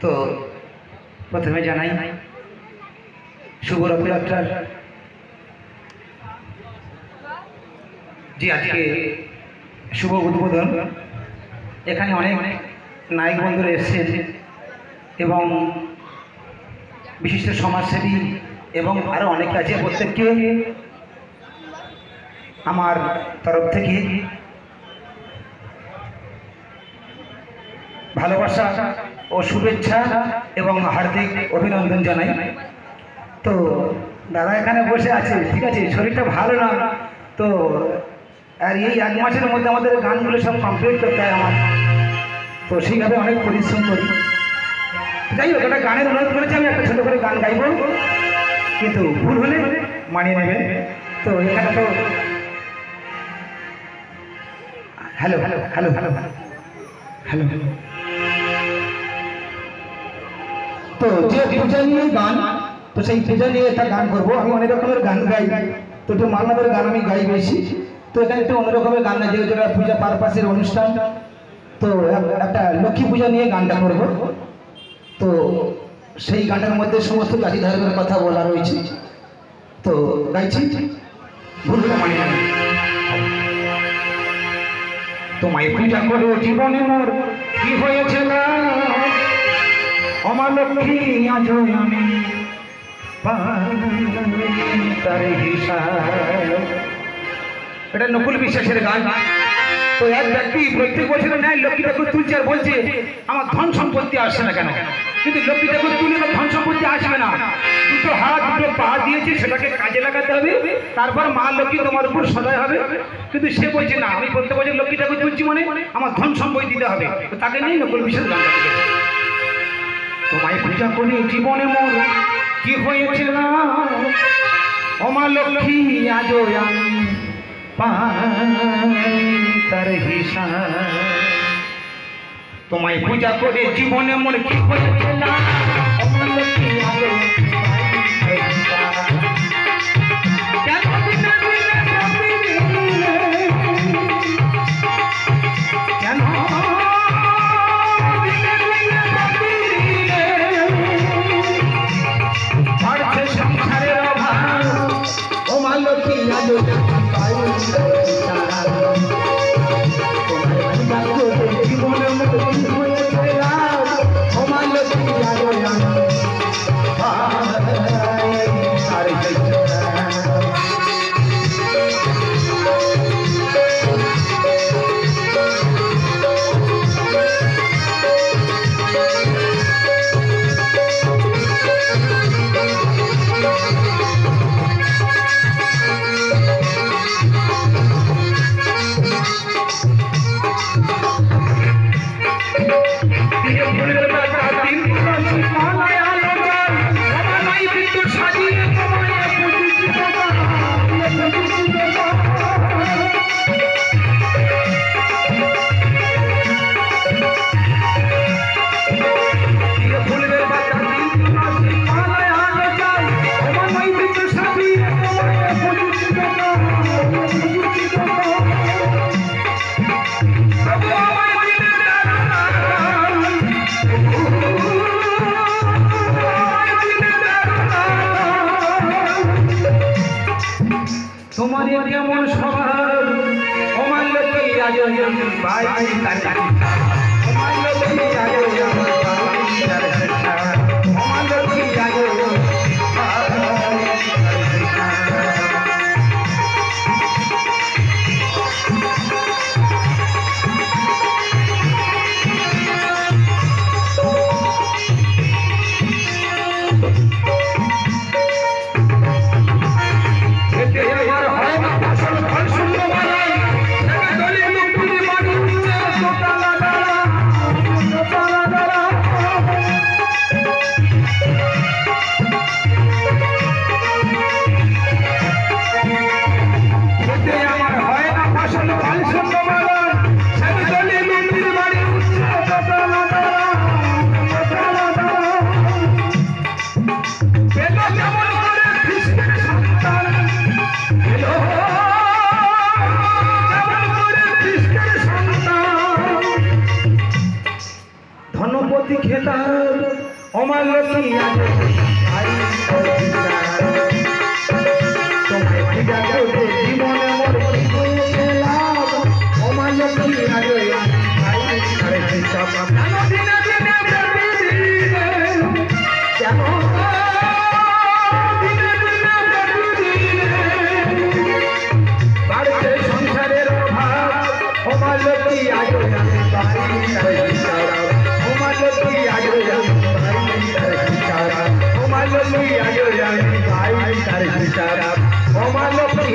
তো প্রথমে জানাই শুভ রথযাত্রার যে আজকে শুভ উদ্বোধন। এখানে অনেক নায়ক বন্ধুরা এসেছেন এবং বিশিষ্ট সমাজসেবী এবং আরও অনেকে আছে। প্রত্যেককে আমার তরফ থেকে ভালোবাসা ও শুভেচ্ছা এবং হার্দিক অভিনন্দন জানাই। তো দাদা এখানে বসে আছে, ঠিক আছে, শরীরটা ভালো না, তো আর এই 1 মাসের মধ্যে আমাদের গানগুলো সব কমপ্লিট করতে হয় আমার, তো সেইভাবে অনেক পরিশ্রম করি। যাই হোক, একটা গানের অনুরোধ করেছি, আমি একটা ছোটো করে গান গাইব, কিন্তু ভুল হলে মানিয়ে নেবেন। তো এখানে তো hello hello hello hello hello hello তো যে পূজা নিয়ে গান, তো সেই পূজা নিয়ে একটা গান করবো। আমি অনেক রকমের গান গাই, তো একটু মালনাদের গান আমি গাই বেশি। তো এখানে একটু অন্য রকমের গান না, যেহেতু এটা পূজা পারপাসের অনুষ্ঠান, তো একটা লক্ষ্মী পূজা নিয়ে গানটা করব। তো সেই গানটার মধ্যে সমস্ত জাতি ধর্মের কথা বলা রয়েছে, তো গাইছি, ভুল মানে তোমায় পূজা করো জীবনে মোর কি হয়েছে না, আমার লক্ষ্মী আজ আমি তার হিসাব। এটা নকুল বিশ্বাসের গান। তো এক ব্যক্তি প্রত্যেক বছরের ন্যায় লক্ষ্মী ঠাকুর তুলছে আর বলছে আমার ধন সম্পত্তি আসছে না কেন, কিন্তু লক্ষ্মী ঠাকুর তুলে ধন সম্পত্তি আসবে না। দুটো হাত দুটো পা দিয়েছে, সেটাকে কাজে লাগাতে হবে, তারপর মা লক্ষ্মী তোমার উপর সদয় হবে। কিন্তু সে বলছে না, আমি প্রত্যেক বছর লক্ষ্মী ঠাকুর তুলছি মানে আমার ধন সম্পত্তি দিতে হবে, তো তাকে নিয়ে নকুল বিশ্বাস গানটা তুলেছে। তোমায় পূজা করি জীবনে মোর কি হয়েছে না, ওমা লক্ষ্মী আজ আমি তার হিসাব। তোমায় পূজা করে জীবনে মোর কি হয়েছে না, ওমা লক্ষ্মী আজ তোমার কেমন স্বভাব, ওমা লক্ষ্মী আজ আমি পাই তার হিসাব। ওমা লক্ষ্মী আজ আমি পাই তার হিসাব। ওমা লক্ষ্মী আজ আমি হয় না ফসল ফল শূন্য বানাই, দলিল মুক্তি বাড়ি উঠছে দোতলা ধনপতি খেতাব আমার লক্ষ্মী আগে ভাই তোমায় পূজা করতে জীবনে মোর হয়ে গেলাম আমার লক্ষ্মী আগে ভাই আরে হিসাব কেন বাড়িতে সংসারের অভাব আমার লক্ষ্মী আগে ভাই আমার লক্ষ্মী আগে আমার লক্ষ্মী আগে ভাই তার বিচার আমার লক্ষ্মী